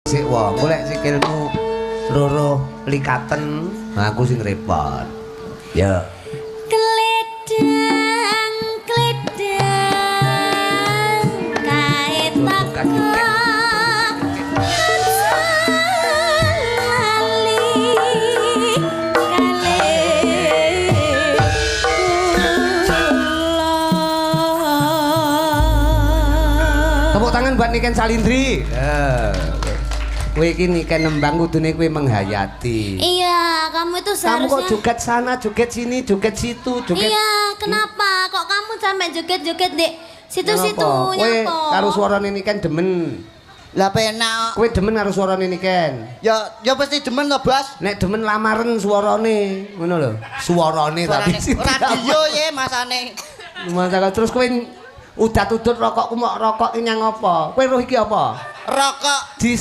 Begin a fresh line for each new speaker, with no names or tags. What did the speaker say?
Sik wong, golek sikilmu loro likaten, aku sing repot. Ya.
Kledang, kledang, kait tak
Tepuk tangan buat Niken Salindri. Kowe iki Niken nembang kudune kowe menghayati.
Iya, kamu itu
Kamu
seharusnya.
kok joget sana, joget sini, joget situ, joget.
Iya, kenapa? Kok kamu sampai joget-joget dek situ-situ
Kowe
nyapa?
karo suarane Niken demen.
Lah penak.
Kowe demen karo suarane Niken.
Ya pasti demen to, Bos.
Nek demen lamaren suarane, ngono lho. Suarane tapi
Radio ya masane.
Masalah terus kowe udat-udut rokokku mok rokok nyang apa? Kowe roh iki apa?
Rokok
Di